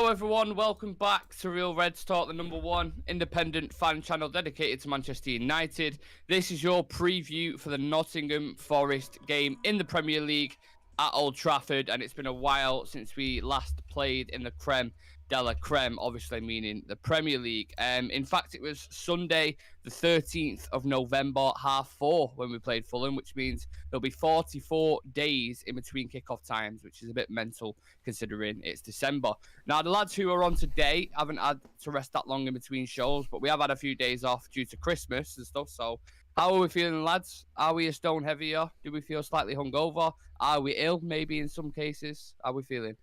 Hello everyone, welcome back to Real Reds Talk, the #1 independent fan channel dedicated to Manchester United. This is your preview for the Nottingham Forest game in the Premier League at Old Trafford, and it's been a while since we last played in the Creme de la Creme, obviously meaning the Premier League. In fact, it was Sunday, the 13th of November, 4:30 when we played Fulham, which means there'll be 44 days in between kickoff times, which is a bit mental considering it's December. Now, the lads who are on today haven't had to rest that long in between shows, but we have had a few days off due to Christmas and stuff. So how are we feeling, lads? Are we a stone heavier? Do we feel slightly hungover? Are we ill, maybe in some cases? How are we feeling?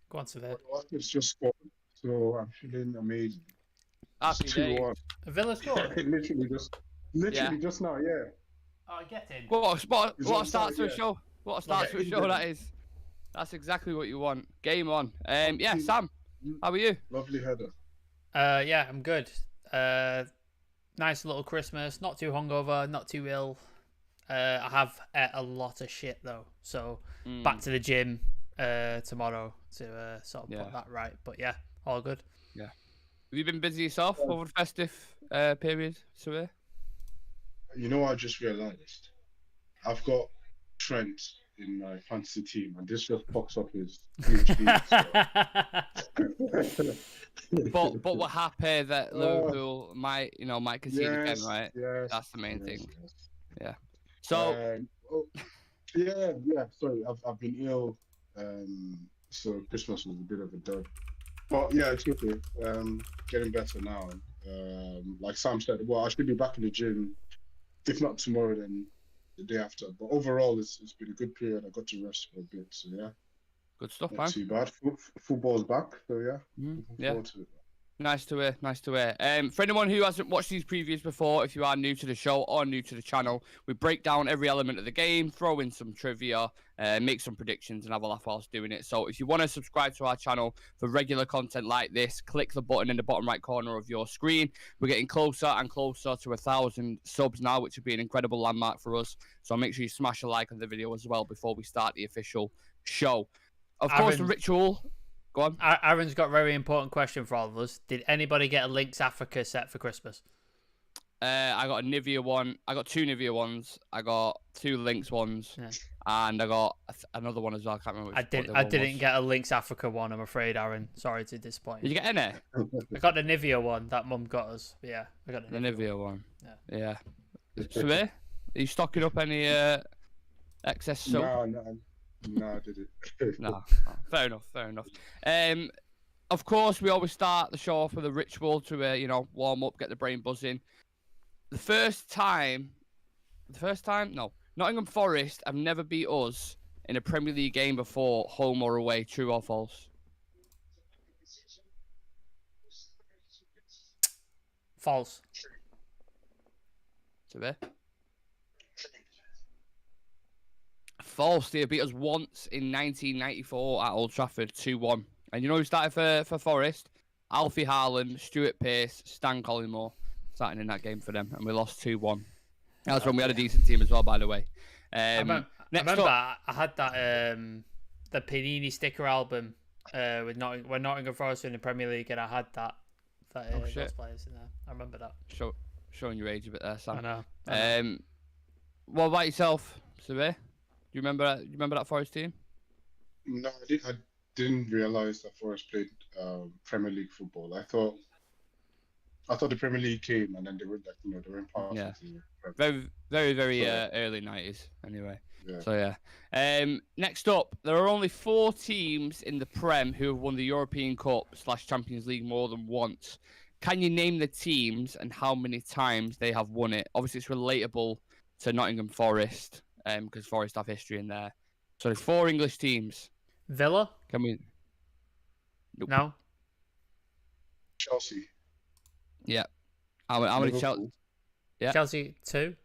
Go on, Seville. It's just scored, so I'm feeling amazing. Happy days. Villa scored? literally just now, yeah. Oh, get in. What a start to a yeah. show. What a start to a show that is. That's exactly what you want. Game on. Yeah, Sam, how are you? Lovely header. Yeah, I'm good. Nice little Christmas. Not too hungover, not too ill. I have ate a lot of shit, though. So, back to the gym tomorrow to sort of put that right. But yeah, all good. Yeah. Have you been busy yourself over the festive period, Survey? You know what I just realised? I've got Trent in my fantasy team, and this just pops up his PhD. but we're happy that Liverpool might concede again, right? Yes, that's the main thing. Yes. Yeah. So yeah. Sorry, I've been ill, so Christmas was a bit of a dud. But yeah, it's okay. Getting better now. Like Sam said, well, I should be back in the gym, if not tomorrow, then the day after. But overall, it's been a good period. I got to rest for a bit, so yeah. Good stuff, Not man. too bad. Football's back, so yeah. Looking forward to it. Nice to hear. Nice to hear. For anyone who hasn't watched these previews before, if you are new to the show or new to the channel, we break down every element of the game, throw in some trivia, make some predictions, and have a laugh whilst doing it. So if you want to subscribe to our channel for regular content like this, click the button in the bottom right corner of your screen. We're getting closer and closer to 1,000 subs now, which would be an incredible landmark for us. So make sure you smash a like on the video as well before we start the official show. Of course, the ritual. Go on. Aaron's got a very important question for all of us. Did anybody get a Lynx Africa set for Christmas? I got a Nivea one. I got 2 Nivea ones. I got 2 Lynx ones, and I got another one as well. I can't remember. I didn't get a Lynx Africa one. I'm afraid, Aaron. Sorry to disappoint. Did you get any? I got the Nivea one that Mum got us. But yeah, I got the Nivea one. Yeah. So, are you stocking up any excess soap? No, I didn't. No, fair enough. Of course, we always start the show off with a ritual to warm up, get the brain buzzing. The first time, no, Nottingham Forest have never beat us in a Premier League game before, home or away. True or false? False. False. They beat us once in 1994 at Old Trafford, 2-1. And you know who started for Forest? Alfie Haaland, Stuart Pearce, Stan Collymore starting in that game for them, and we lost 2-1. That was when we had a decent team as well, by the way. I remember I had that the Panini sticker album with when Nottingham Forest were in the Premier League, and I had those players in there. I remember that. Showing your age a bit there, Sam. I know. What about yourself, Survey? Do you remember that Forest team? No, I didn't realise that Forest played Premier League football. I thought the Premier League came and then they were they were in part. Yeah. Very early 90s. Anyway. Yeah. So yeah. Next up, there are only 4 teams in the Prem who have won the European Cup / Champions League more than once. Can you name the teams and how many times they have won it? Obviously, it's relatable to Nottingham Forest. Because Forest have history in there. So there's 4 English teams. Villa? Can we? Nope. No. Chelsea. Yeah. How many Chelsea? Yeah. Chelsea 2.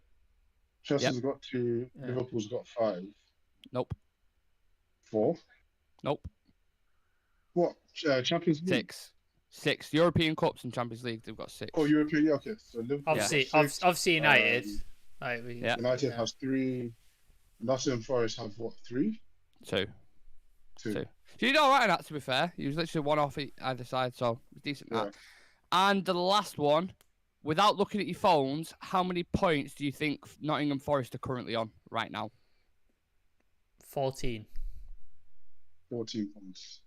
Chelsea's got 2. Yeah. Liverpool's got 5. Nope. 4. Nope. What? Champions League? 6. European Cups and Champions League. They've got 6. Oh, European. Okay. So Liverpool. Obviously United. United has 3. Nottingham Forest have what? 3? 2. So you did all right on that, to be fair. He was literally one off either side, so decent Yeah. that. And the last one, without looking at your phones, how many points do you think Nottingham Forest are currently on right now? 14. 14 points.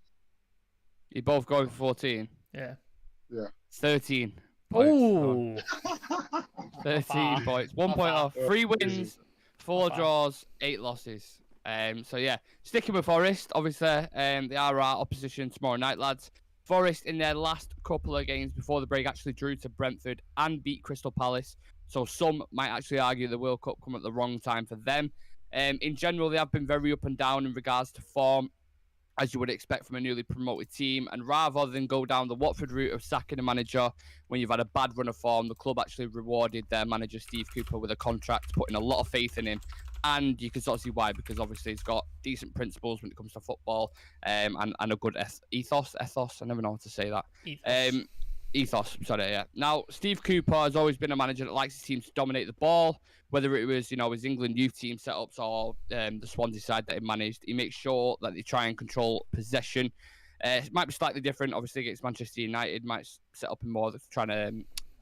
You're both going for 14? Yeah. Yeah. 13 points. Oh. 13 points. 1 Not point far. off. 3 wins, 4 far. draws, 8 losses. So yeah, sticking with Forest, obviously, they are our opposition tomorrow night, lads. Forest in their last couple of games before the break actually drew to Brentford and beat Crystal Palace. So some might actually argue the World Cup come at the wrong time for them. In general, they have been very up and down in regards to form, as you would expect from a newly promoted team. And rather than go down the Watford route of sacking a manager when you've had a bad run of form, the club actually rewarded their manager, Steve Cooper, with a contract, putting a lot of faith in him. And you can sort of see why, because obviously he's got decent principles when it comes to football, and a good ethos. I never know how to say that. Ethos, sorry, yeah. Now, Steve Cooper has always been a manager that likes his team to dominate the ball, whether it was, his England youth team setups or the Swansea side that he managed. He makes sure that they try and control possession. It might be slightly different, obviously, against Manchester United. Might set up in more trying to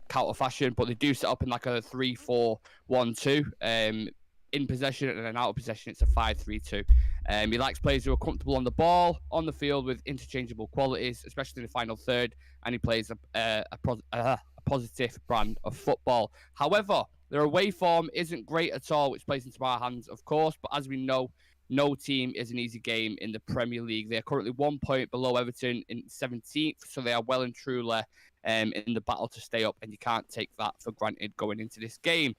counter fashion, but they do set up in like a 3-4-1-2. In possession and then out of possession, it's a 5-3-2. He likes players who are comfortable on the ball, on the field with interchangeable qualities, especially in the final third, and he plays a positive brand of football. However, their away form isn't great at all, which plays into our hands, of course, but as we know, no team is an easy game in the Premier League. They are currently 1 point below Everton in 17th, so they are well and truly in the battle to stay up, and you can't take that for granted going into this game.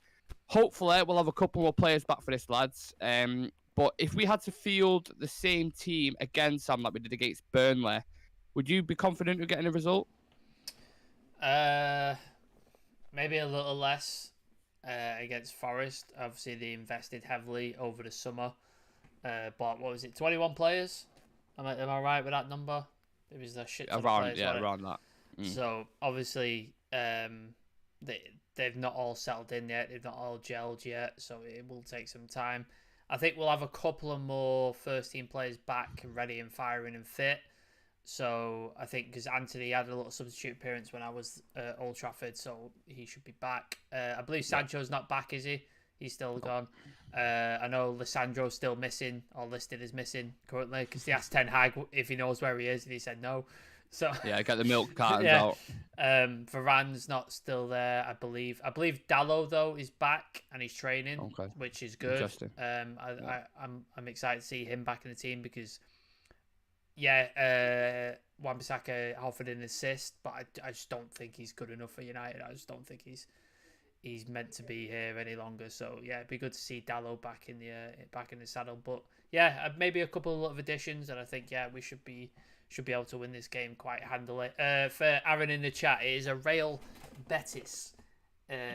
Hopefully, we'll have a couple more players back for this, lads. But if we had to field the same team again, Sam, like we did against Burnley, would you be confident of getting a result? Maybe a little less against Forest. Obviously, they invested heavily over the summer. But what was it, 21 players? Am I right with that number? It was a shit ton of players. Yeah, around that. So, obviously, they've not all settled in yet. They've not all gelled yet. So, it will take some time. I think we'll have a couple of more first-team players back and ready and firing and fit. So, I think because Anthony had a little substitute appearance when I was at Old Trafford, so he should be back. I believe Sancho's not back, is he? He's still gone. I know Lissandro's still missing, or listed as missing currently, because they asked Ten Hag if he knows where he is, and he said no. So yeah, get the milk cartons out. Varane's not still there, I believe. I believe Dallo though is back and he's training, which is good. I'm excited to see him back in the team because, Wan-Bissaka offered an assist, but I just don't think he's good enough for United. I just don't think he's meant to be here any longer. So yeah, it'd be good to see Dallo back in the saddle. But yeah, maybe a couple of additions, and I think we should be able to win this game quite handily. For Aaron in the chat, it is a Real Betis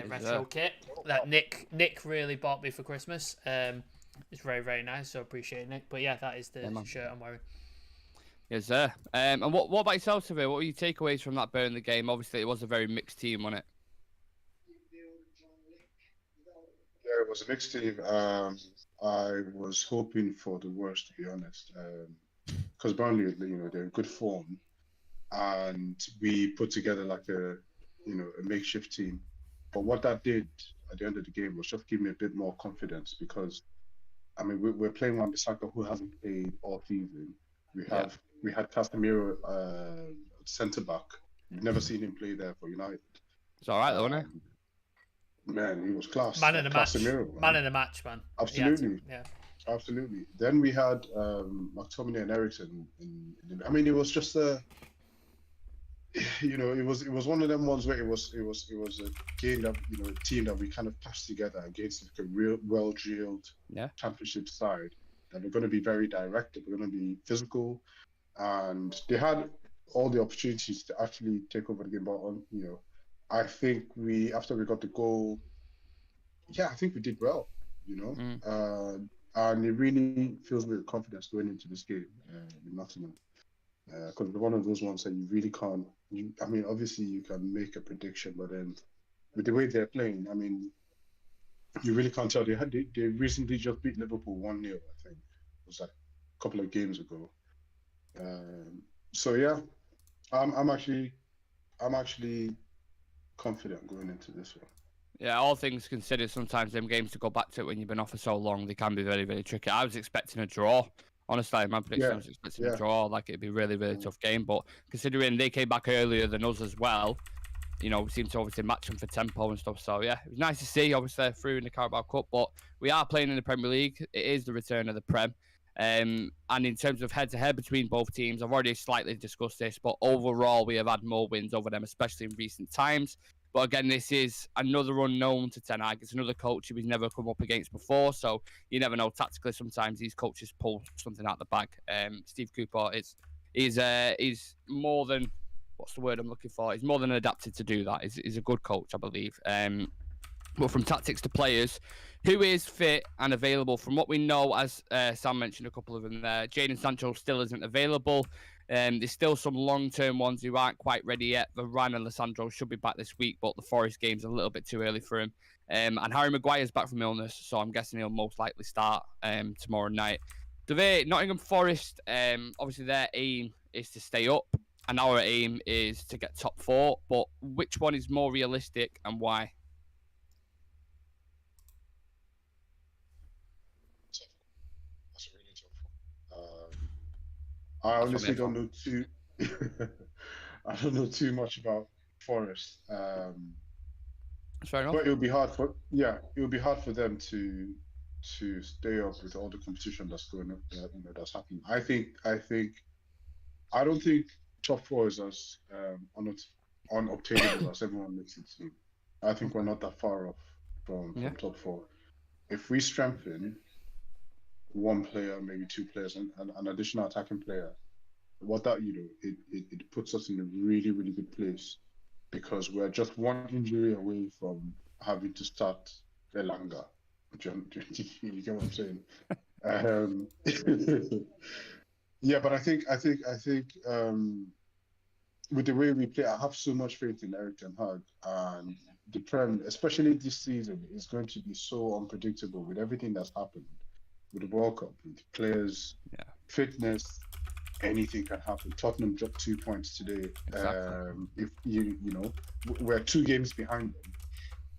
retro kit that Nick really bought me for Christmas. It's very, very nice, so appreciate it, Nick. But yeah, that is the shirt I'm wearing. Yes, sir. And what about yourself, Seville? What were your takeaways from that Burnley game? Obviously, it was a very mixed team, wasn't it? Yeah, it was a mixed team. I was hoping for the worst, to be honest, because Burnley, they're in good form, and we put together like a makeshift team. But what that did at the end of the game was just give me a bit more confidence because, I mean, we're playing Wan-Bissaka, who hasn't played all season. We had Casemiro centre back. We've never seen him play there for United. It's all right, though, isn't it? Man, he was class. Man in the match. Casemiro, man in the match, man. Absolutely. Yeah. Absolutely. Then we had McTominay and Eriksen. I mean, it was just it was one of them ones where it was a game that a team that we kind of patched together against like a real well-drilled championship side that were going to be very direct. They were going to be physical, and they had all the opportunities to actually take over the game. But I think after we got the goal, I think we did well. And it really fills me with confidence going into this game in Nottingham. Because one of those ones that you really can't. I mean, obviously you can make a prediction, but then with the way they're playing, I mean, you really can't tell. They recently just beat Liverpool 1-0. I think it was like a couple of games ago. So yeah, I'm actually confident going into this one. Yeah, all things considered, sometimes them games to go back to it when you've been off for so long, they can be very, very tricky. I was expecting a draw. Honestly, my prediction, I Yeah, was expecting a yeah. draw. Like, it'd be really, really Mm. tough game. But considering they came back earlier than us as well, you know, we seem to obviously match them for tempo and stuff. So, yeah, it was nice to see, obviously, through in the Carabao Cup. But we are playing in the Premier League. It is the return of the Prem. And in terms of head-to-head between both teams, I've already slightly discussed this, but overall, we have had more wins over them, especially in recent times. But again, this is another unknown to Ten Hag. It's another coach he's never come up against before, so you never know. Tactically, sometimes these coaches pull something out of the bag. Steve Cooper is more than, what's the word I'm looking for? He's more than adapted to do that. He's a good coach, I believe. But from tactics to players, who is fit and available? From what we know, as Sam mentioned a couple of them there, Jadon Sancho still isn't available. There's still some long-term ones who aren't quite ready yet. Varane and Lissandro should be back this week, but the Forest game's a little bit too early for him. And Harry Maguire's back from illness, so I'm guessing he'll most likely start tomorrow night. Nottingham Forest, obviously their aim is to stay up, and our aim is to get top 4. But which one is more realistic and why? That's really tough. I That's what honestly I'm don't here know too. I don't know too much about Forest. That's fair enough. But it would be hard for them to stay up with all the competition that's going up, that's happening. I don't think top 4 is as unobtainable as everyone makes it seem. I think we're not that far off Yeah. from top 4. If we strengthen one player, maybe 2 players, and an additional attacking player, what that it puts us in a really, really good place, because we're just one injury away from having to start LINGARD. You get what I'm saying? Um, yeah, but I think with the way we play, I have so much faith in Eric Ten Hag, and the Prem, especially this season, is going to be so unpredictable with everything that's happened with the World Cup, with players, fitness. Anything can happen. Tottenham dropped 2 points today. Exactly. If we're 2 games behind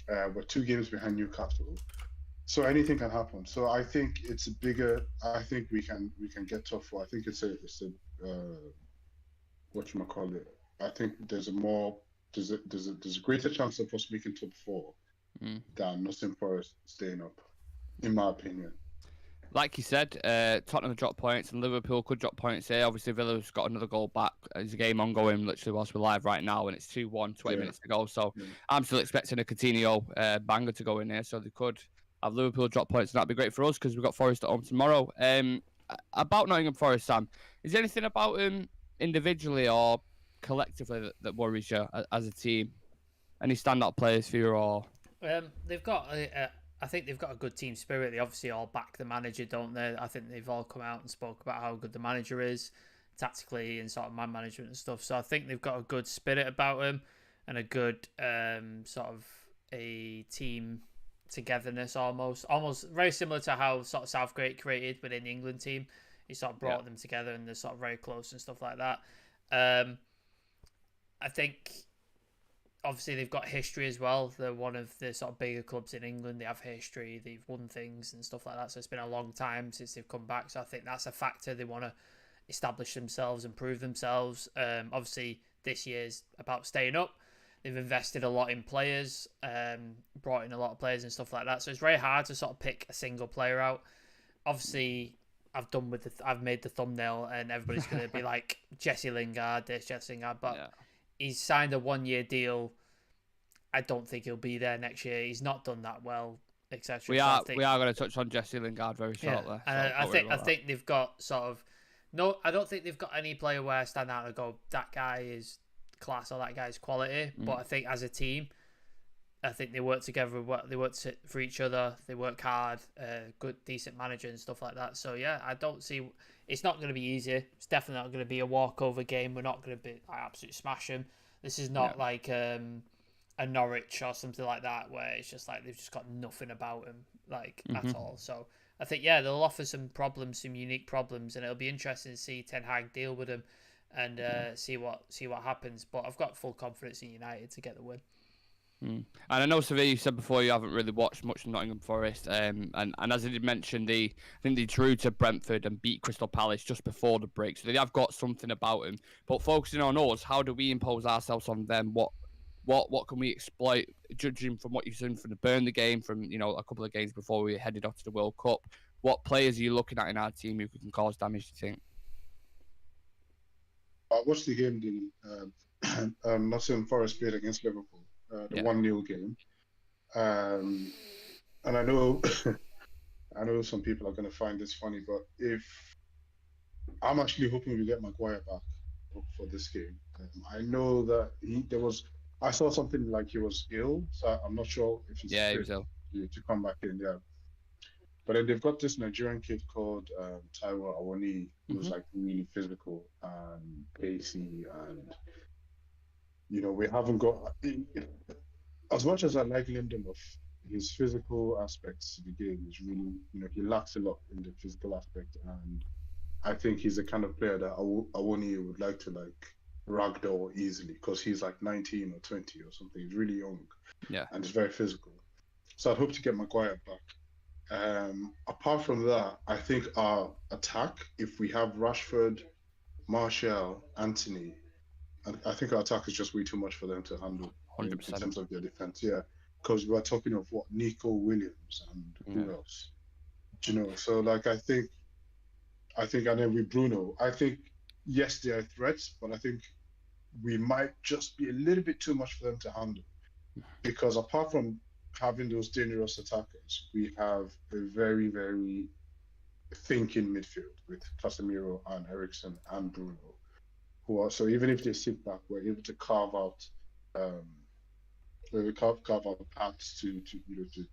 them. We're 2 games behind Newcastle. So anything can happen. So I think it's a bigger. I think we can get top 4. I think it's a whatchamacallit. I think there's a greater chance of us making top 4 than Nottingham Forest staying up, in my opinion. Like you said, Tottenham dropped points and Liverpool could drop points here. Obviously, Villa's got another goal back. There's a game ongoing literally whilst we're live right now, and it's 2-1, 20 minutes to go. So I'm still expecting a Coutinho banger to go in here. So they could have Liverpool drop points, and that'd be great for us because we've got Forest at home tomorrow. About Nottingham Forest, Sam, is there anything about them individually or collectively that worries you as a team? Any standout players for you or? They've got I think they've got a good team spirit. They obviously all back the manager, don't they? I think they've all come out and spoke about how good the manager is tactically and sort of man management and stuff. So I think they've got a good spirit about them and a good sort of a team togetherness almost very similar to how sort of Southgate created within the England team. He sort of brought them together and they're sort of very close and stuff like that. I think obviously they've got history as well. They're one of the sort of bigger clubs in England. They have history. They've won things and stuff like that. So it's been a long time since they've come back. So I think that's a factor. They want to establish themselves and prove themselves. Obviously this year's about staying up. They've invested a lot in players, brought in a lot of players and stuff like that. So it's very hard to sort of pick a single player out. Obviously, I've made the thumbnail, and everybody's going to be like Jesse Lingard, Jesse Lingard, but he's signed a 1-year deal. I don't think he'll be there next year. He's not done that well, etc. We are going to touch on Jesse Lingard very shortly. Yeah. So I think they've got sort of I don't think they've got any player where I stand out and go, that guy is class or that guy's quality. But I think as a team, I think they work together. They work for each other. They work hard. Good, decent manager and stuff like that. So yeah, I don't see. It's not going to be easy. It's definitely not going to be a walkover game. We're not going to be absolutely smash them. This is not like a Norwich or something like that where it's just like they've just got nothing about them at all. So I think, yeah, they'll offer some problems, some unique problems, and it'll be interesting to see Ten Hag deal with them and see what happens. But I've got full confidence in United to get the win. And I know, Sevilla, you said before you haven't really watched much of Nottingham Forest, and as I did mention, I think they drew to Brentford and beat Crystal Palace just before the break, so they have got something about them. But focusing on us, how do we impose ourselves on them? What can we exploit, judging from what you've seen from the Burnley game, from a couple of games before we headed off to the World Cup? What players are you looking at in our team who can cause damage, do you think? I watched the game, Nottingham Forest played against Liverpool, the 1-0 game. And I know I know some people are going to find this funny, but I'm actually hoping we get Maguire back for this game. I know that I saw something like he was ill, so I'm not sure if he's he was ill to come back in. Yeah, but then they've got this Nigerian kid called Taiwo Awoniyi, who's like really physical and pacey, and we haven't got as much as I like Lindelof. His physical aspects to the game is really, he lacks a lot in the physical aspect, and I think he's the kind of player that Awoniyi would like to ragdoll easily, because he's like 19 or 20 or something. He's really young, and he's very physical. So I'd hope to get Maguire back. Apart from that, I think our attack, if we have Rashford, Martial, Anthony, I think our attack is just way too much for them to handle 100%. in terms of their defense. Yeah, because we're talking of Nico Williams and who else? So I think, and then with Bruno, I think yes, they are threats, but I think we might just be a little bit too much for them to handle, because apart from having those dangerous attackers, we have a very, very thinking midfield with Casemiro and Eriksen and Bruno, so even if they sit back, we're able to carve out paths to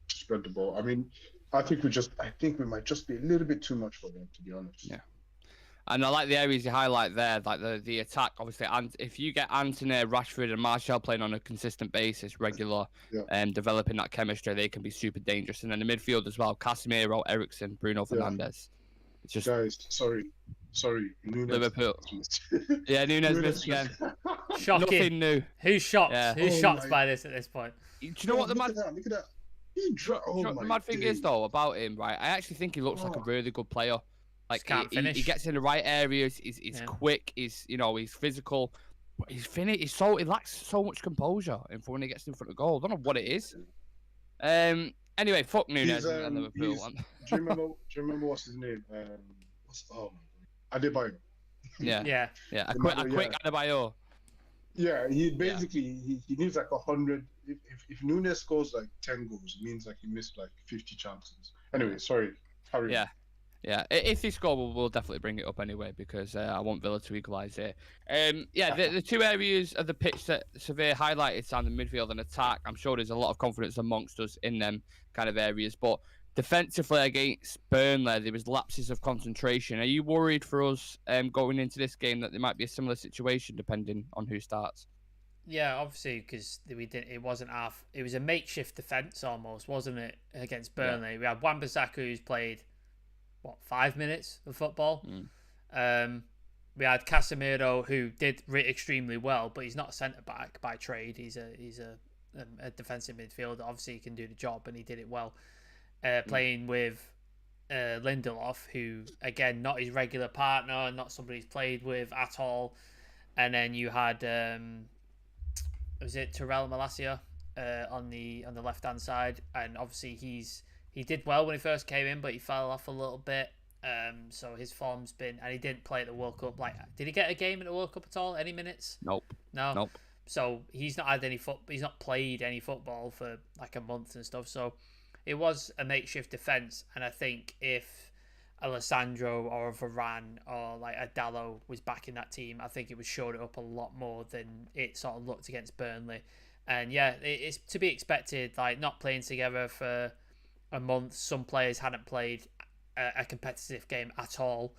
spread the ball. I mean, I think we might just be a little bit too much for them, to be honest. Yeah. And I like the areas you highlight there, like the attack, obviously. And if you get Anthony, Rashford, and Martial playing on a consistent basis, regular, and developing that chemistry, they can be super dangerous. And then the midfield as well: Casemiro, Eriksen, Bruno Fernandes. It's just guys, sorry, Nunes. Liverpool. Nunes missed again. Shocking. Nothing new. Who's shocked? Who's shocked by this at this point? Do you know what the mad? Look at that. The mad thing is though about him, right? I actually think he looks like a really good player. Like he gets in the right areas. He's quick. He's physical. But he lacks so much composure when he gets in front of goal. I don't know what it is. Anyway, fuck Nunes and Liverpool. Do you remember what's his name? Adebayo. Yeah. A quick Adebayo. Yeah, he basically he needs like 100. If Nunes scores like 10 goals, it means like he missed like 50 chances. Anyway, sorry. Harry. Yeah. If he scores, we'll definitely bring it up anyway, because I want Villa to equalise it. The two areas of the pitch that Sevilla highlighted, Sam, the midfield and attack, I'm sure there's a lot of confidence amongst us in them kind of areas. But defensively against Burnley, there was lapses of concentration. Are you worried for us going into this game that there might be a similar situation depending on who starts? Yeah, obviously, because it was a makeshift defence almost, wasn't it, against Burnley? Yeah. We had Wan-Bissaka, who's played 5 minutes of football. We had Casemiro, who did extremely well, but he's not a centre back by trade. He's a defensive midfielder. Obviously, he can do the job, and he did it well. Playing with Lindelof, who again not his regular partner, not somebody he's played with at all. And then you had was it Terrell Malacia on the left hand side, and obviously he did well when he first came in, but he fell off a little bit. So his form's been, and he didn't play at the World Cup. Did he get a game at the World Cup at all? Any minutes? Nope. So he's not had he's not played any football for like a month and stuff. So it was a makeshift defense, and I think if Alessandro or Varane or like a Dallo was back in that team, I think it would show it up a lot more than it sort of looked against Burnley. And yeah, it's to be expected. Like, not playing together for a month, some players hadn't played a competitive game at all,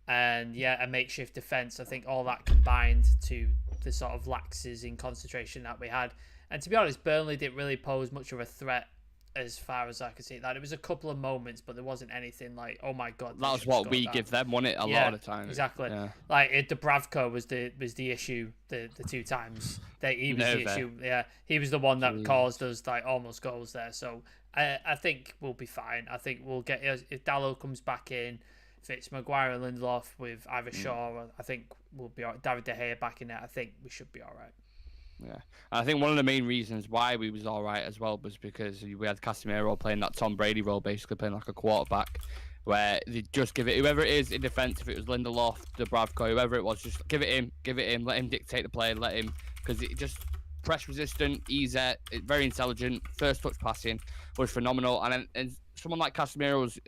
and yeah, a makeshift defense. I think all that combined to the sort of laxes in concentration that we had. And to be honest, Burnley didn't really pose much of a threat as far as I could see. Like, there was a couple of moments, but there wasn't anything like, oh my god. That was what we give them, wasn't it? A lot of the time. Exactly. Yeah. Like Dubravka was the issue the 2 times that he was the issue. Yeah, he was the one that caused us like almost goals there. So I think we'll be fine. I think we'll get, if Dalot comes back in, if it's Maguire and Lindelof with either Shaw, I think we'll be all right. David De Gea back in there, I think we should be all right. Yeah, and I think one of the main reasons why we was all right as well was because we had Casemiro playing that Tom Brady role, basically playing like a quarterback, where they just give it whoever it is in defence. If it was Lindelof, Dubravka, whoever it was, just give it him, let him dictate the play, let him, because it just press resistant, easy, very intelligent. First touch passing was phenomenal, and someone like Casemiro's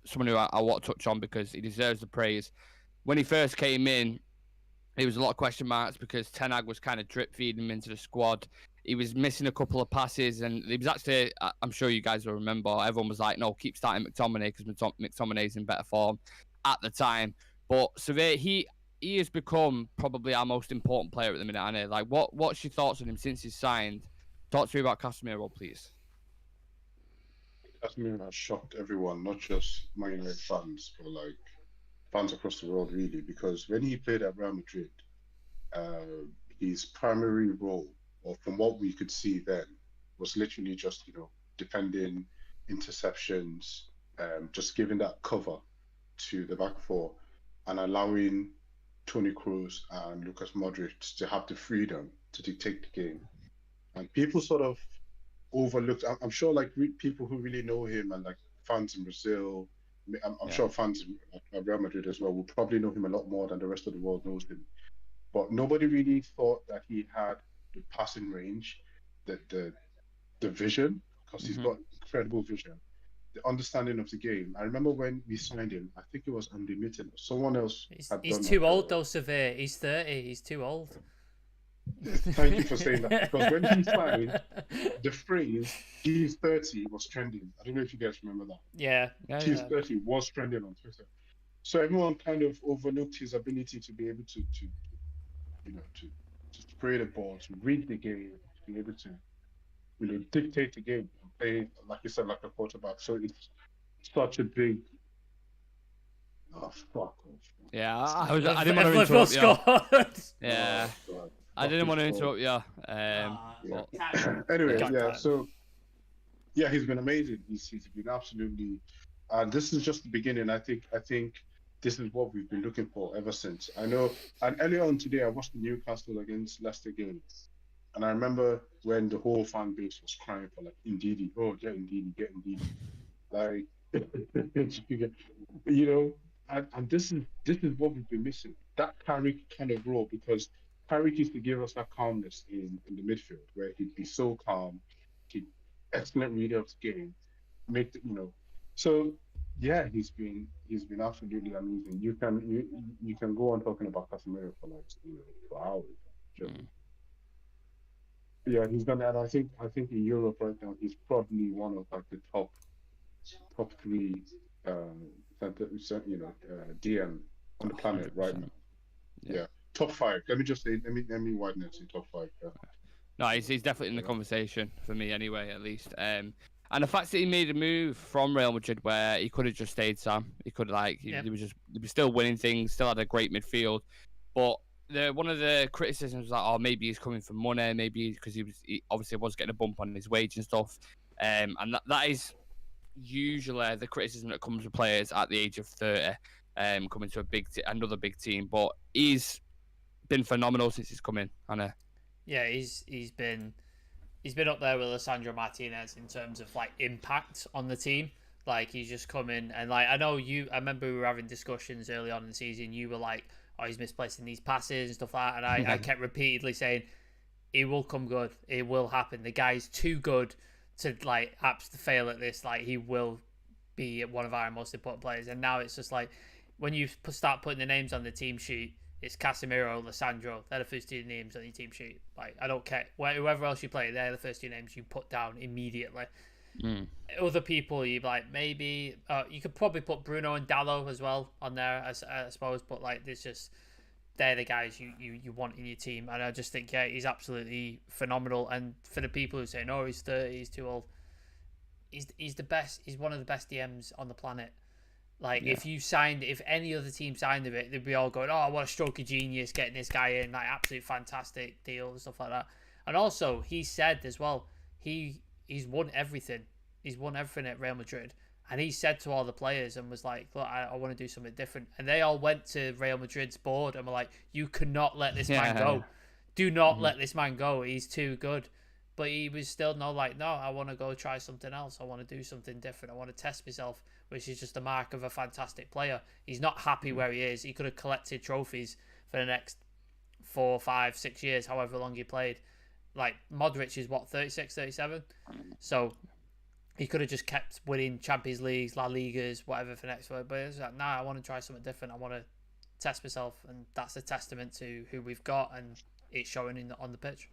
someone who I want to touch on because he deserves the praise. When he first came in, there was a lot of question marks because Ten Hag was kind of drip feeding him into the squad. He was missing a couple of passes, and he was actually, I'm sure you guys will remember, everyone was like, no, keep starting McTominay because McTominay's in better form at the time. But Survey, he has become probably our most important player at the minute, Anna. Like, what's your thoughts on him since he's signed? Talk to me about Casemiro, please. Casemiro has shocked everyone, not just Man United fans, but like fans across the world, really, because when he played at Real Madrid, his primary role, or from what we could see then, was literally just, defending, interceptions, just giving that cover to the back four and allowing Toni Kroos and Lucas Modric to have the freedom to dictate the game. And people sort of overlooked, I'm sure, like people who really know him and like fans in Brazil, I'm sure fans at Real Madrid as well will probably know him a lot more than the rest of the world knows him. But nobody really thought that he had the passing range, the vision, because he's got incredible vision, the understanding of the game. I remember when we signed him, I think it was Andy Mitten. Someone else He's too old though, Severe. He's 30. He's too old. Thank you for saying that, because when he signed, the phrase "he's 30" was trending. I don't know if you guys remember that. Yeah. He's 30 was trending on Twitter. So everyone kind of overlooked his ability to be able to spray the ball, to read the game, to be able to dictate the game and play, like you said, like a quarterback. So it's such a big fuck off. Yeah, I didn't want to interrupt you. Yeah. God. I didn't want to interrupt you. Anyway, yeah. So, yeah, he's been amazing. He's been absolutely, and this is just the beginning. I think this is what we've been looking for ever since. I know. And earlier on today, I watched the Newcastle against Leicester game, and I remember when the whole fan base was crying for like Ndidi. Oh, get Ndidi. Like, and this is what we've been missing. That Carrick kind of role, because Carrick used to give us that calmness in the midfield, where he'd be so calm, he'd excellent reader of the game, So yeah, he's been absolutely amazing. You can go on talking about Casemiro for like for hours. Yeah, he's done that. I think in Europe right now he's probably one of like the top 3 DM on the planet right now. Yeah. Top 5. Let me widen it to top 5. Yeah. No, he's definitely in the conversation for me anyway, at least. And the fact that he made a move from Real Madrid where he could have just stayed, Sam. He could he was still winning things, still had a great midfield. But one of the criticisms was like, oh, maybe he's coming for money, maybe because he obviously was getting a bump on his wage and stuff. And that is usually the criticism that comes with players at the age of 30, coming to another big team. But he's been phenomenal since he's come in, Anna. Yeah, he's been up there with Alessandro Martinez in terms of like impact on the team. Like, he's just come in and like, I remember we were having discussions early on in the season. You were like, oh, he's misplacing these passes and stuff like that, and I kept repeatedly saying it will come good, it will happen. The guy's too good to like apps to fail at this. Like, he will be one of our most important players. And now it's just like, when you start putting the names on the team sheet, it's Casemiro, Alessandro. They're the first 2 names on your team sheet. Like, I don't care. Whoever else you play, they're the first 2 names you put down immediately. Other people, you like, maybe you could probably put Bruno and Dalot as well on there, I suppose. But like, there's just, they're the guys you want in your team. And I just think, yeah, he's absolutely phenomenal. And for the people who say, no, he's 30, he's too old. he's the best. He's one of the best DMs on the planet. Like, if any other team signed of it, they'd be all going, "Oh, what a stroke of genius getting this guy in! Like, absolute fantastic deal and stuff like that." And also, he said as well, he's won everything. He's won everything at Real Madrid, and he said to all the players and was like, "Look, I want to do something different." And they all went to Real Madrid's board and were like, "You cannot let this man go. Do not let this man go. He's too good." But he was still no, I want to go try something else. I want to do something different. I want to test myself, which is just a mark of a fantastic player. He's not happy where he is. He could have collected trophies for the next 4, 5, 6 years, however long he played. Like, Modric is, 36, 37? So he could have just kept winning Champions Leagues, La Ligas, whatever for next one. But it's like, nah, I want to try something different. I want to test myself. And that's a testament to who we've got, and it's showing on the pitch.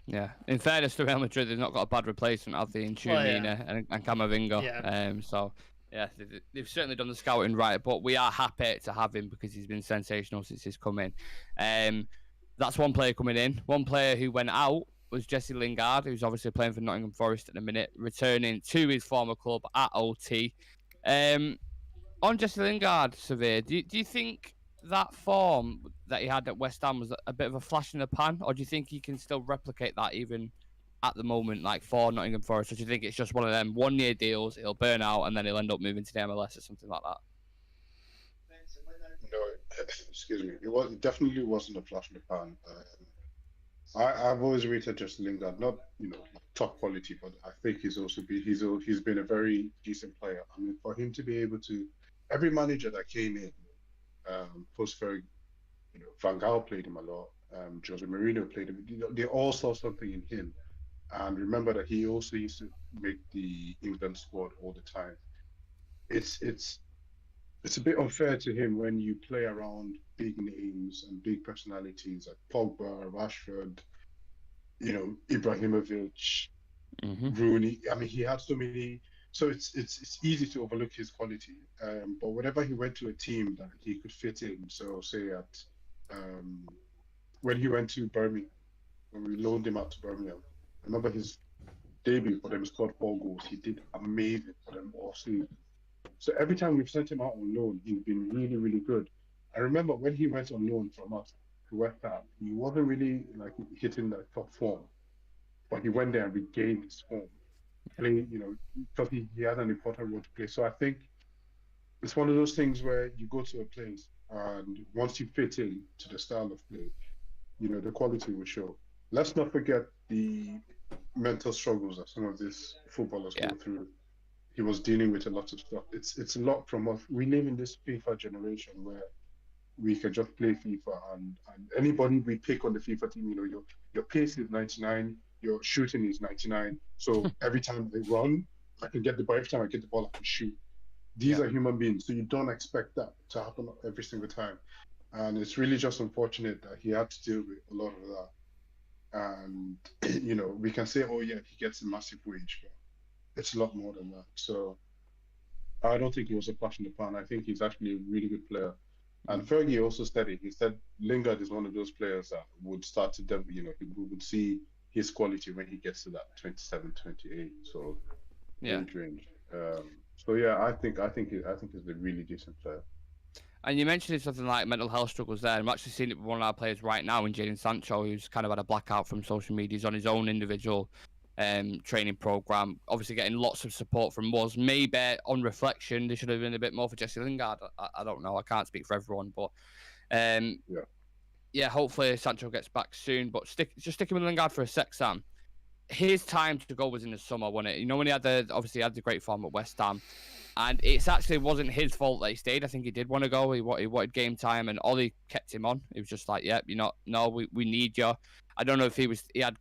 Yeah, in fairness to Real Madrid, they've not got a bad replacement, have they, in Tchouaméni and Camavinga. Yeah. So, yeah, they've certainly done the scouting right, but we are happy to have him because he's been sensational since he's come in. That's one player coming in. One player who went out was Jesse Lingard, who's obviously playing for Nottingham Forest at the minute, returning to his former club at OT. On Jesse Lingard, Severe, do you think that form that he had at West Ham was a bit of a flash in the pan, or do you think he can still replicate that even at the moment, like for Nottingham Forest? Or do you think it's just one of them 1-year deals, he'll burn out and then he'll end up moving to the MLS or something like that? No, excuse me. It definitely wasn't a flash in the pan. I've always rated Justin Lingard, not top quality, but I think he's been a very decent player. I mean, for him to be able to, every manager that came in, post Ferg, Van Gaal played him a lot. Jose Mourinho played him. They all saw something in him, and remember that he also used to make the England squad all the time. It's a bit unfair to him when you play around big names and big personalities like Pogba, Rashford, Ibrahimovic, Rooney. I mean, he had so many. So it's easy to overlook his quality. But whenever he went to a team that he could fit in, so say at when he went to Birmingham, when we loaned him out to Birmingham, I remember his debut for them, he scored 4 goals. He did amazing for them all season. So every time we've sent him out on loan, he's been really, really good. I remember when he went on loan from us to West Ham, he wasn't really like hitting the top form, but he went there and regained his form. Playing, because he had an important role to play. So I think it's one of those things where you go to a place and once you fit in to the style of play, the quality will show. Let's not forget the mental struggles that some of these footballers go through. He was dealing with a lot of stuff. It's a lot from us. We live in this FIFA generation where we can just play FIFA and anybody we pick on the FIFA team, your pace is 99, your shooting is 99. So every time they run, I can get the ball. Every time I get the ball, I can shoot. These are human beings, so you don't expect that to happen every single time. And it's really just unfortunate that he had to deal with a lot of that. And, we can say, oh yeah, he gets a massive wage, but it's a lot more than that. So I don't think he was a flash in the pan. I think he's actually a really good player. And Fergie also said it. He said Lingard is one of those players that would start to, we would see his quality when he gets to that 27, 28. So range. So yeah, I think he's a really decent player. And you mentioned something like mental health struggles there. I'm actually seeing it with one of our players right now, in Jadon Sancho, who's kind of had a blackout from social media. He's on his own individual training program, obviously getting lots of support from us. Maybe on reflection, there should have been a bit more for Jesse Lingard. I don't know. I can't speak for everyone, but hopefully Sancho gets back soon. But just sticking with Lingard for a sec, Sam. His time to go was in the summer, wasn't it? When he had the great form at West Ham, and it actually wasn't his fault that he stayed. I think he did want to go. He wanted game time, and Ollie kept him on. He was just like, "Yep, we need you." I don't know if he had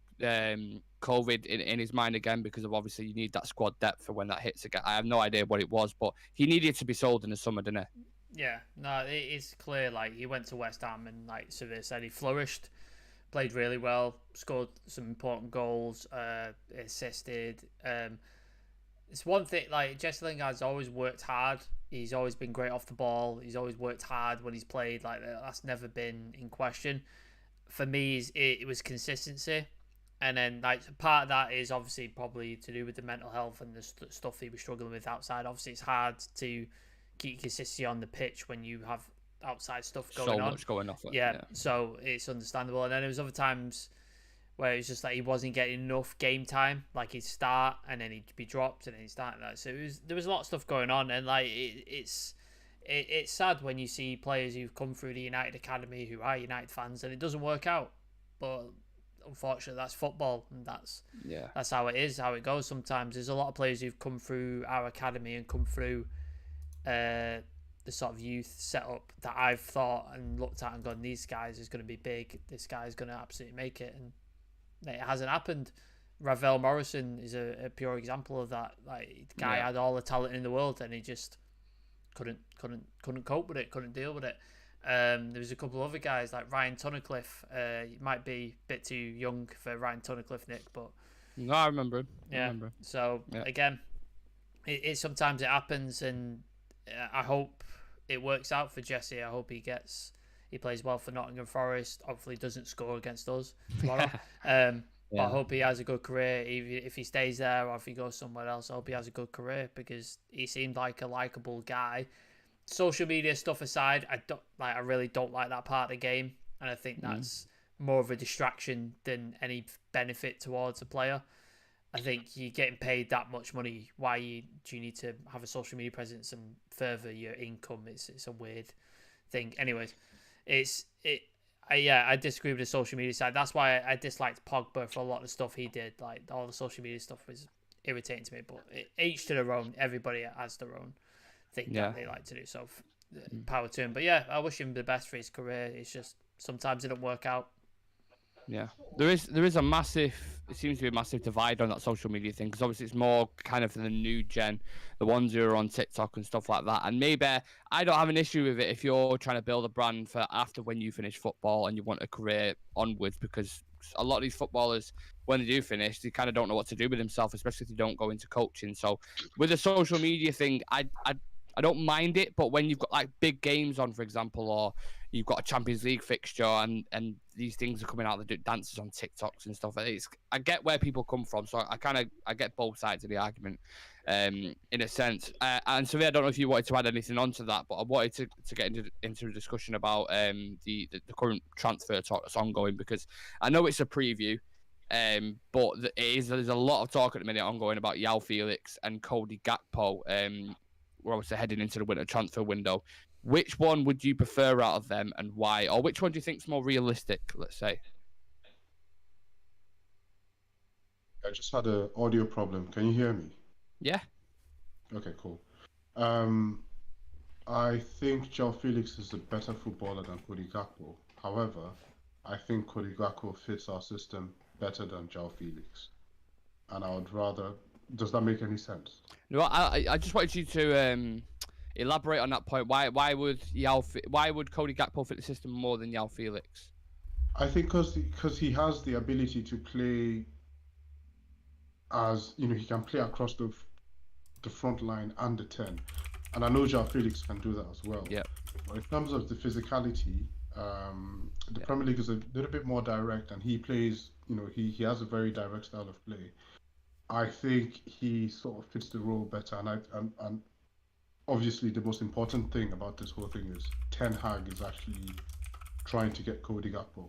COVID in his mind again, because of obviously you need that squad depth for when that hits again. I have no idea what it was, but he needed to be sold in the summer, didn't he? Yeah, no, it's clear. Like, he went to West Ham and, like Severe said, he flourished, played really well, scored some important goals, assisted. It's one thing, like, Jesse Lingard's always worked hard. He's always been great off the ball. He's always worked hard when he's played. Like, that's never been in question. For me, it was consistency. And then like part of that is obviously probably to do with the mental health and the stuff he was struggling with outside. Obviously, it's hard to keep consistency on the pitch when you have outside stuff going on. So much going off. Yeah, so it's understandable. And then there was other times where it was just like he wasn't getting enough game time. Like he'd start and then he'd be dropped and then he'd start. Like, so there was a lot of stuff going on, and like it's sad when you see players who've come through the United academy who are United fans and it doesn't work out. But unfortunately, that's football, and that's how it is, how it goes. Sometimes there's a lot of players who've come through our academy and come through the sort of youth setup that I've thought and looked at and gone, these guys is going to be big. This guy's going to absolutely make it, and it hasn't happened. Ravel Morrison is a pure example of that. Like the guy had all the talent in the world, and he just couldn't cope with it, couldn't deal with it. There was a couple of other guys like Ryan Tunnicliffe. He might be a bit too young for Ryan Tunnicliffe, Nick, but no, I remember him. Yeah. So again, it sometimes it happens, and I hope it works out for Jesse. I hope he plays well for Nottingham Forest. Hopefully, doesn't score against us tomorrow. But I hope he has a good career. If he stays there or if he goes somewhere else, I hope he has a good career because he seemed like a likable guy. Social media stuff aside, I really don't like that part of the game, and I think that's more of a distraction than any benefit towards a player. I think you're getting paid that much money. Why do you need to have a social media presence and further your income? It's a weird thing. Anyways, I disagree with the social media side. That's why I disliked Pogba for a lot of the stuff he did. Like all the social media stuff was irritating to me. But each to their own. Everybody has their own thing that they like to do. So power to him. But yeah, I wish him the best for his career. It's just sometimes it don't work out. Yeah, there is a massive. It seems to be a massive divide on that social media thing because obviously it's more kind of for the new gen, the ones who are on TikTok and stuff like that. And maybe I don't have an issue with it if you're trying to build a brand for after when you finish football and you want a career onwards, because a lot of these footballers, when they do finish, they kind of don't know what to do with themselves, especially if they don't go into coaching. So with the social media thing, I don't mind it, but when you've got like big games on, for example, or you've got a Champions League fixture and these things are coming out, they do dances on TikToks and stuff. I get where people come from, so I get both sides of the argument, in a sense. And Survey, I don't know if you wanted to add anything onto that, but I wanted to get into a discussion about the current transfer talk that's ongoing, because I know it's a preview, but there's a lot of talk at the minute ongoing about Yao Felix and Cody Gakpo. We're obviously heading into the winter transfer window. Which one would you prefer out of them and why? Or which one do you think is more realistic, let's say? I just had an audio problem. Can you hear me? Yeah. Okay, cool. I think João Felix is a better footballer than Cody Gakpo. However, I think Cody Gakpo fits our system better than João Felix. And I would rather... Does that make any sense? No, I just wanted you to elaborate on that point. Why would Cody Gakpo fit the system more than Yao Felix? I think because he has the ability to play as, he can play across the front line and the 10. And I know João Felix can do that as well. Yeah. But in terms of the physicality, the Premier League is a little bit more direct, and he plays, he has a very direct style of play. I think he sort of fits the role better, and obviously the most important thing about this whole thing is Ten Hag is actually trying to get Cody Gakpo.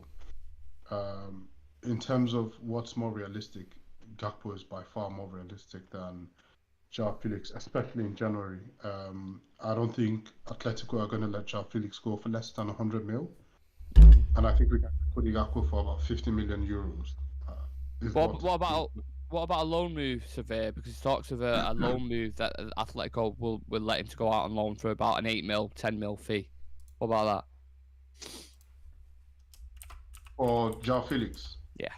In terms of what's more realistic, Gakpo is by far more realistic than João Felix, especially in January. I don't think Atletico are going to let João Felix go for less than 100 mil, and I think we can get Cody Gakpo for about 50 million euros. What about a loan move, Surveyor? Because it talks of a loan move that Atletico will let him to go out on loan for about an 8 mil, 10 mil fee. What about that? Or João Felix? Yeah.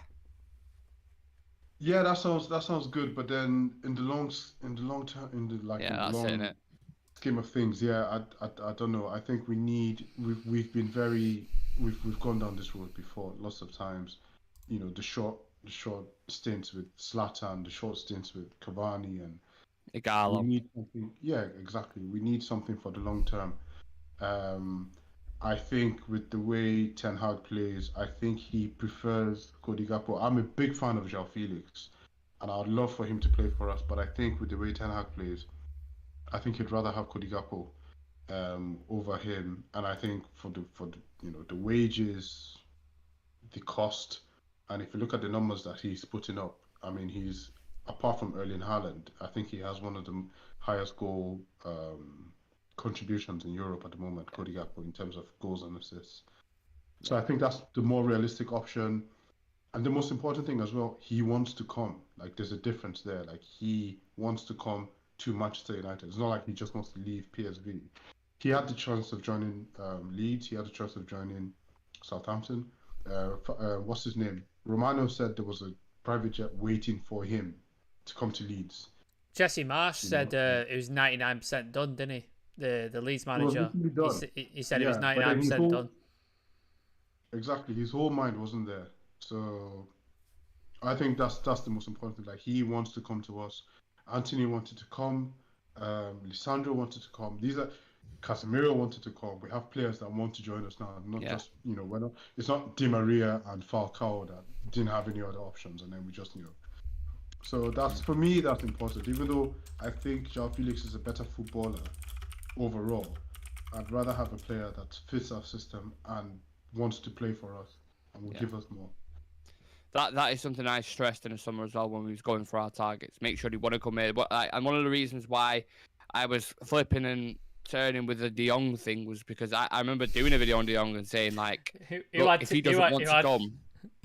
Yeah, that sounds good. But then in the long scheme of things, I don't know. I think we've gone down this road before lots of times. The short stints with Zlatan, the short stints with Cavani and Igalo. We need something. Yeah, exactly. We need something for the long term. I think with the way Ten Hag plays, I think he prefers Cody Gakpo. I'm a big fan of João Felix, and I'd love for him to play for us. But I think with the way Ten Hag plays, I think he'd rather have Cody Gakpo over him. And I think for the the wages, the cost, and if you look at the numbers that he's putting up, I mean, he's apart from Erling Haaland, I think he has one of the highest goal contributions in Europe at the moment, Cody Gakpo, in terms of goals and assists. So I think that's the more realistic option. And the most important thing as well, he wants to come. Like, there's a difference there. Like, he wants to come to Manchester United. It's not like he just wants to leave PSV. He had the chance of joining Leeds. He had the chance of joining Southampton. What's his name? Romano said there was a private jet waiting for him to come to Leeds. Jesse Marsh said it was 99% done, didn't he? The Leeds manager. He said it was 99% done. Exactly. His whole mind wasn't there. So I think that's the most important thing. Like, he wants to come to us. Anthony wanted to come. Lisandro wanted to come. Casemiro wanted to come. We have players that want to join us now. Not just it's not Di Maria and Falcao that didn't have any other options, and then we just So for me, that's important. Even though I think João Felix is a better footballer overall, I'd rather have a player that fits our system and wants to play for us and will give us more. That is something I stressed in the summer as well when we was going for our targets. Make sure he want to come here. And one of the reasons why I was flipping and turning with the De Jong thing was because I remember doing a video on De Jong and saying, like, if he doesn't want to come...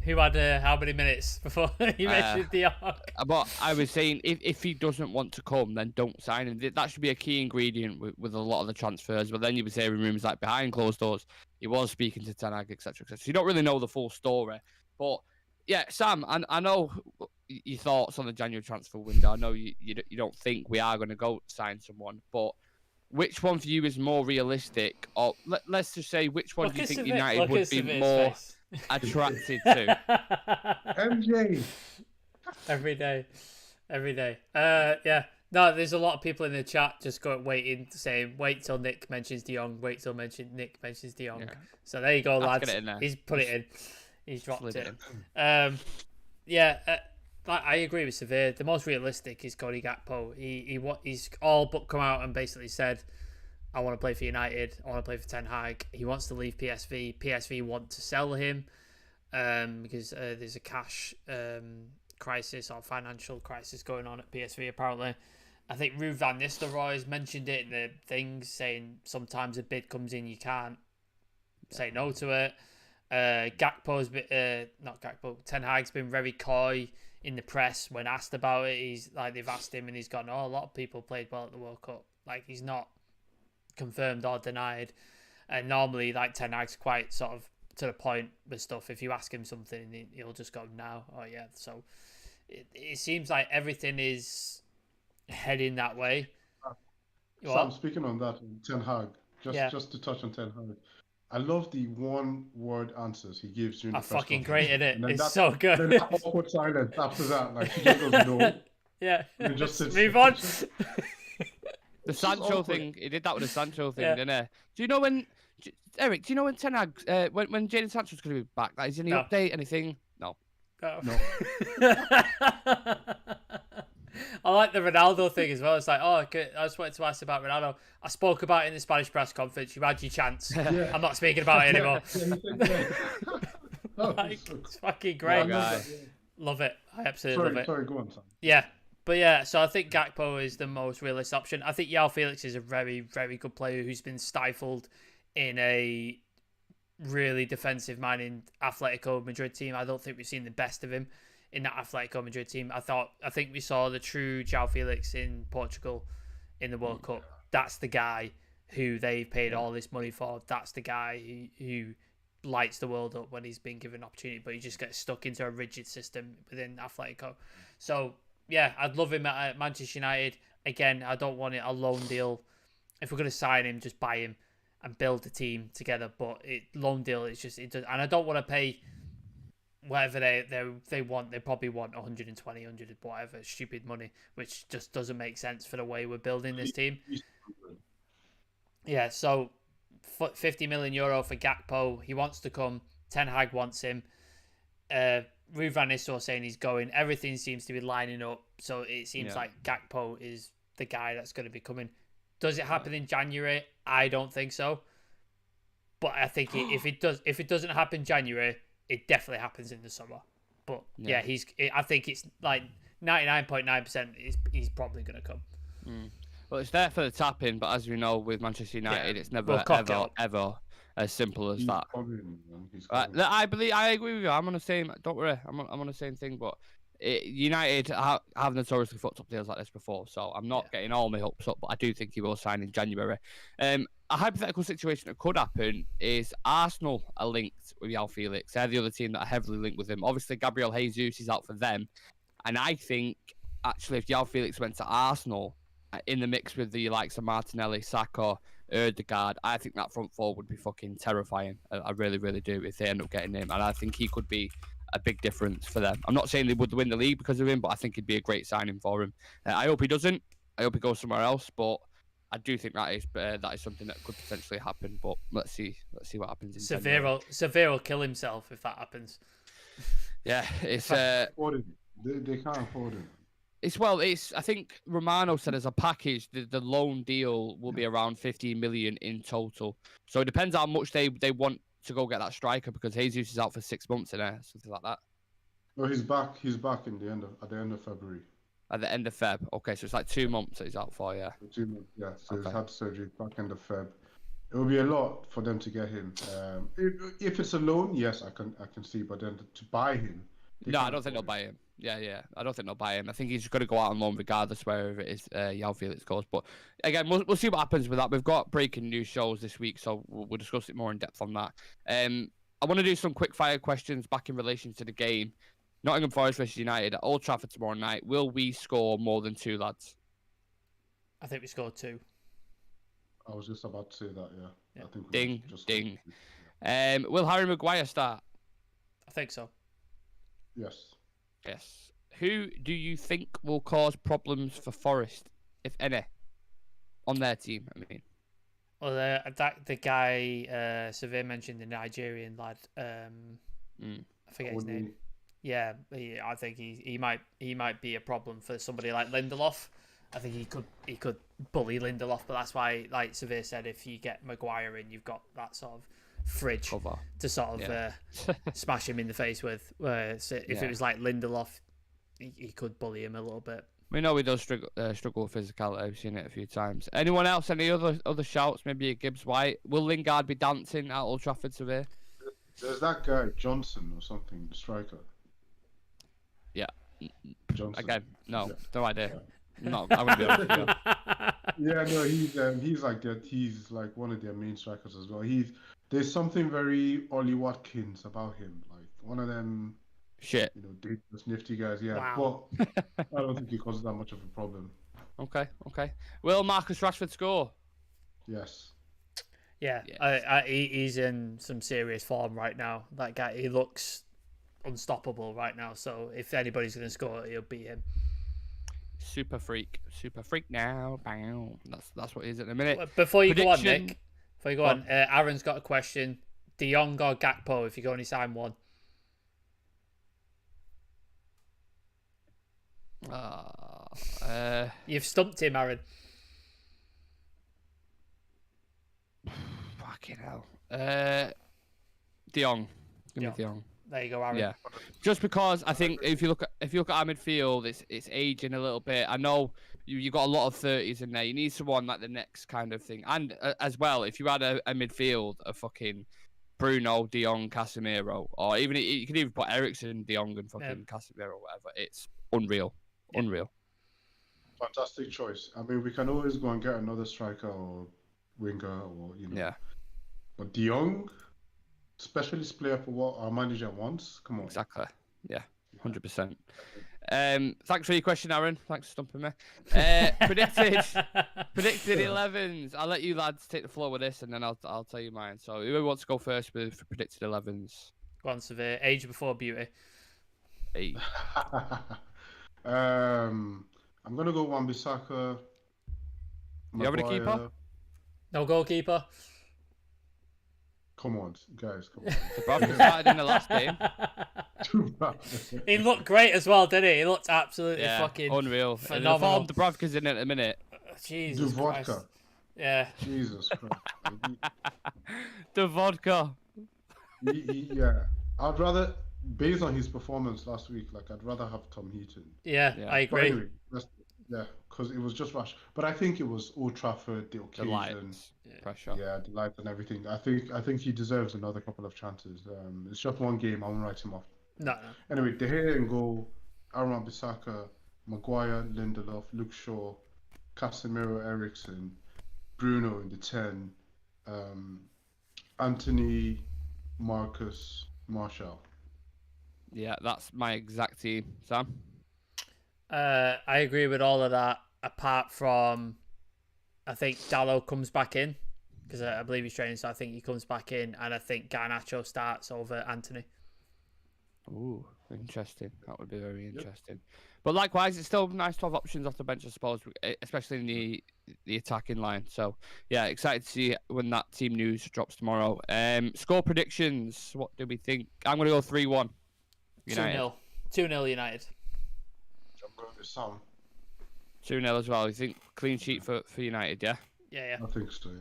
Who had how many minutes before you mentioned De Jong? But I was saying, if he doesn't want to come, then don't sign him. That should be a key ingredient with a lot of the transfers. But then you was hearing rumours like behind closed doors, he was speaking to Ten Hag, etc., etc. So you don't really know the full story. But yeah, Sam, I know your thoughts on the January transfer window. I know you don't think we are going to go sign someone, but which one for you is more realistic? Or let's just say, which one do you think United would be more attracted to? MJ. Every day. Yeah. No, there's a lot of people in the chat just saying, wait till Nick mentions De Jong, wait till Nick mentions De Jong. Yeah. So there you go, lads. He's put it in. He's dropped it. I agree with Severe. The most realistic is Cody Gakpo. He's all but come out and basically said, I want to play for United. I want to play for Ten Hag. He wants to leave PSV. PSV want to sell him because there's a cash crisis or financial crisis going on at PSV apparently. I think Ruud van Nistelrooy mentioned it in the things, saying sometimes a bid comes in, you can't say no to it. Ten Hag's been very coy in the press when asked about it. He's like, they've asked him and he's gone, a lot of people played well at the World Cup. Like, he's not confirmed or denied. And normally, like, Ten Hag's quite sort of to the point with stuff. If you ask him something, he'll just go, no. Oh, yeah. So it seems like everything is heading that way. Sam, speaking on that, Ten Hag, just to touch on Ten Hag, I love the one-word answers he gives during the press fucking conference. great, isn't it? It's so good. Then awkward silence after that, like, he just goes, no. Yeah. And just sits, move on. The Sancho thing, he did that with the Sancho thing, didn't he? Do you know when, Eric, do you know when Ten Hag, when Jadon Sancho's going to be back? Like, is there any update, anything? No. No. I like the Ronaldo thing as well. It's like, I just wanted to ask about Ronaldo. I spoke about it in the Spanish press conference. You had your chance. Yeah. I'm not speaking about it anymore. It's fucking great. Love it. I absolutely love it. Sorry, go on, Sam. Yeah. But yeah, so I think Gakpo is the most realistic option. I think João Felix is a very, very good player who's been stifled in a really defensive-minded Atletico Madrid team. I don't think we've seen the best of him in that Atletico Madrid team. I think we saw the true João Felix in Portugal in the World Cup. That's the guy who they've paid all this money for. That's the guy who lights the world up when he's been given an opportunity, but he just gets stuck into a rigid system within Atletico. So, yeah, I'd love him at Manchester United. Again, I don't want it a loan deal. If we're going to sign him, just buy him and build a team together. But loan deal, it's just... And I don't want to pay... whatever they want. They probably want 120, 100, whatever, stupid money, which just doesn't make sense for the way we're building this team. Yeah, so 50 million euro for Gakpo. He wants to come. Ten Hag wants him. Ruud van Nistelrooy saying he's going. Everything seems to be lining up. So it seems like Gakpo is the guy that's going to be coming. Does it happen in January? I don't think so. But I think if it doesn't happen in January, it definitely happens in the summer. But I think it's like 99.9% he's probably going to come. Well, it's there for the tapping, but as we know with Manchester United, it's never ever as simple as that. I agree with you. I'm on the same. Don't worry, I'm on the same thing. But United have notoriously fucked up deals like this before, so I'm not getting all my hopes up. But I do think he will sign in January. A hypothetical situation that could happen is Arsenal are linked with João Felix. They're the other team that are heavily linked with him. Obviously, Gabriel Jesus is out for them, and I think actually if João Felix went to Arsenal, in the mix with the likes of Martinelli, Saka, Ødegaard, I think that front four would be fucking terrifying. I really, really do if they end up getting him. And I think he could be a big difference for them. I'm not saying they would win the league because of him, but I think it'd be a great signing for him. I hope he doesn't. I hope he goes somewhere else. But I do think that is something that could potentially happen. But let's see what happens. Severe will kill himself if that happens. Yeah, it's they can't afford it. I think Romano said as a package, the loan deal will be around 15 million in total. So it depends how much they want to go get that striker because Jesus is out for 6 months in there, something like that. No, he's back. He's back at the end of February. At the end of Feb. Okay, so it's like 2 months that he's out for, yeah. 2 months, yeah. So he's had surgery back end of Feb. It will be a lot for them to get him. If it's a loan, yes, I can see. But then to buy him, no, I don't think they'll buy him. Yeah. I don't think they'll buy him. I think he's going to go out on loan regardless wherever it is João Felix goes. But again, we'll see what happens with that. We've got breaking news shows this week, so we'll discuss it more in depth on that. I want to do some quick fire questions back in relation to the game. Nottingham Forest versus United at Old Trafford tomorrow night. Will we score more than 2, lads? I think we scored 2. I was just about to say that, yeah. I think ding. Will Harry Maguire start? I think so. Yes. Who do you think will cause problems for Forest, if any, on their team? I mean, well, the guy Severe mentioned, the Nigerian lad. I forget his name. Yeah, I think he might be a problem for somebody like Lindelof. I think he could bully Lindelof, but that's why, like Severe said, if you get Maguire in, you've got that sort of fridge cover to sort of smash him in the face with. So if it was like Lindelof, he could bully him a little bit. We know he does struggle with physicality. I've seen it a few times. Anyone else? Any other shouts? Maybe a Gibbs White. Will Lingard be dancing at Old Trafford, Severe? There's that guy Johnson or something, the striker. Yeah. Johnson. Again, no idea. No, I'm gonna be honest with you. Yeah, no, he's like that. He's like one of their main strikers as well. There's something very Ollie Watkins about him, like one of them. Shit. Dangerous, nifty guys. Yeah, wow. But I don't think he causes that much of a problem. Okay. Will Marcus Rashford score? Yes. Yeah. He's in some serious form right now. That guy, he looks unstoppable right now. So if anybody's going to score, it'll be him. Super freak now. Bam. That's what it is at the minute. Before you go on, Nick. Aaron's got a question. De Jong or Gakpo if you can only sign one? You've stumped him, Aaron. Fucking hell. De Jong. Give me De Jong. There you go, Aaron. Yeah. Just because I think if you look at our midfield, it's aging a little bit. I know you got a lot of 30s in there. You need someone like the next kind of thing. And as well, if you had a midfield of fucking Bruno, De Jong, Casemiro, or even you could even put Eriksen, De Jong, and fucking Casemiro, whatever. It's unreal. Unreal. Fantastic choice. I mean, we can always go and get another striker or winger or Yeah. But De Jong, specialist player for what our manager wants. Come on. Exactly. Yeah. 100%. Thanks for your question, Aaron. Thanks for stumping me. Predicted 11s. I'll let you lads take the floor with this, and then I'll tell you mine. So who wants to go first with predicted 11s? Go on, Severe. Age before beauty. Hey. I'm gonna go Wan-Bissaka. You having a keeper? No goalkeeper. Come on, guys, come on. Dubravka started in the last game. He looked great as well, didn't he? He looked absolutely fucking unreal. phenomenal. And the form Dubravka's in at the minute. Jesus Christ. Vodka. Yeah. Jesus Christ. The vodka. Yeah. I'd rather, based on his performance last week, like I'd rather have Tom Heaton. Yeah, I But agree. anyway, yeah, because it was just rash. But I think it was Old Trafford, the The occasion, lights. Pressure. yeah, the lights and everything. I think he deserves another couple of chances. It's just one game. I won't write him off. No. Anyway, De Gea in goal, Aaron Bissaka, Maguire, Lindelof, Luke Shaw, Casemiro, Eriksson, Bruno in the 10, Anthony, Marcus, Marshall. Yeah, that's my exact team. Sam? I agree with all of that, apart from, I think Dallo comes back in, because I believe he's training, so I think he comes back in, and I think Garnacho starts over Anthony. Ooh, interesting. That would be very interesting. But likewise, it's still nice to have options off the bench, I suppose, especially in the attacking line. So, yeah, excited to see when that team news drops tomorrow. Score predictions. What do we think? I'm going to go 3-1. 2-0. 2-0 United. I'm going with Sam. 2-0 as well. You think clean sheet for United, yeah? Yeah. I think so, yeah.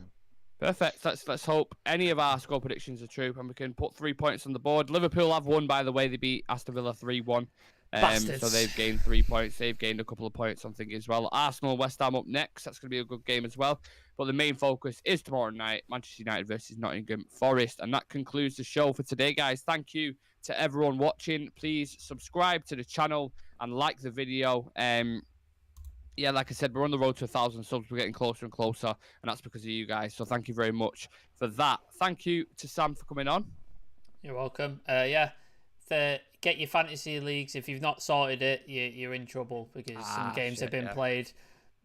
Perfect. Let's hope any of our score predictions are true and we can put 3 points on the board. Liverpool have won, by the way. They beat Aston Villa 3-1. So they've gained 3 points. They've gained a couple of points, I'm thinking, as well. Arsenal, West Ham up next. That's going to be a good game as well. But the main focus is tomorrow night, Manchester United versus Nottingham Forest. And that concludes the show for today, guys. Thank you to everyone watching. Please subscribe to the channel and like the video. Yeah, like I said, we're on the road to 1,000 subs. We're getting closer and closer, and that's because of you guys. So thank you very much for that. Thank you to Sam for coming on. You're welcome. Get your fantasy leagues. If you've not sorted it, you're in trouble because some games have been played.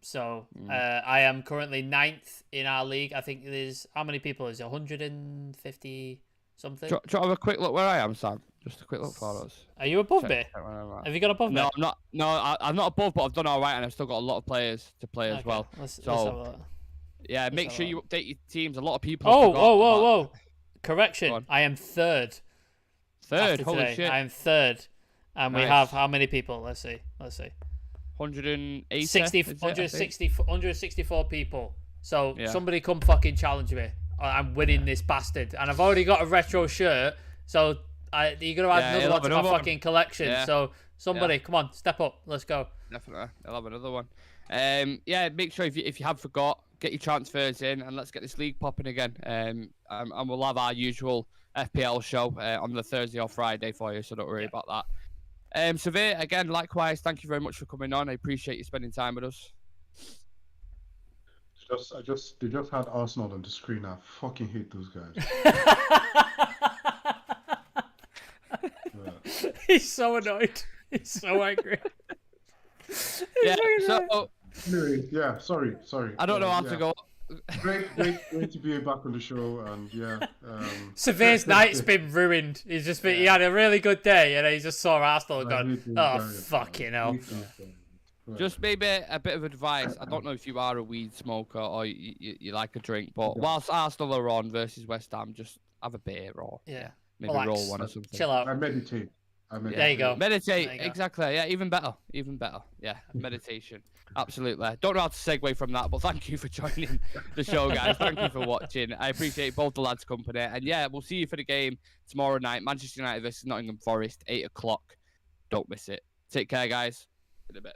So I am currently 9th in our league. I think there's, how many people is it? 150 something? Do you have a quick look where I am, Sam? Just a quick look for us. Are you above me? Have you got above me? No, I'm not. No, I'm not above, but I've done all right, and I've still got a lot of players to play as well. Let's have a look. Yeah, make sure you update your teams. A lot of people. Whoa. Correction. I am 3rd. 3rd? Holy shit. I am 3rd. And we have how many people? Let's see. 180. 164 people. So somebody come fucking challenge me. I'm winning this bastard. And I've already got a retro shirt. So you're going to add another one to my fucking collection. Yeah. So somebody, come on, step up. Let's go. Definitely. I'll have another one. Make sure if you have forgot, get your transfers in and let's get this league popping again. And we'll have our usual FPL show on the Thursday or Friday for you, so don't worry about that. Severe, again, likewise, thank you very much for coming on. I appreciate you spending time with us. They just had Arsenal on the screen. I fucking hate those guys. He's so annoyed. He's so angry. Sorry. I don't know how to go. Great to be back on the show, and Severe's night's been ruined. He's just been, he had a really good day, and he just saw Arsenal and gone, oh fucking hell. Just maybe a bit of advice. I don't know if you are a weed smoker or you like a drink, but whilst Arsenal are on versus West Ham, just have a beer or maybe roll one or something. Chill out. I meditate. There you go. Meditate. Exactly. Yeah, even better. Yeah, meditation. Absolutely. Don't know how to segue from that, but thank you for joining the show, guys. Thank you for watching. I appreciate both the lads' company. And yeah, we'll see you for the game tomorrow night. Manchester United versus Nottingham Forest, 8 o'clock. Don't miss it. Take care, guys. In a bit.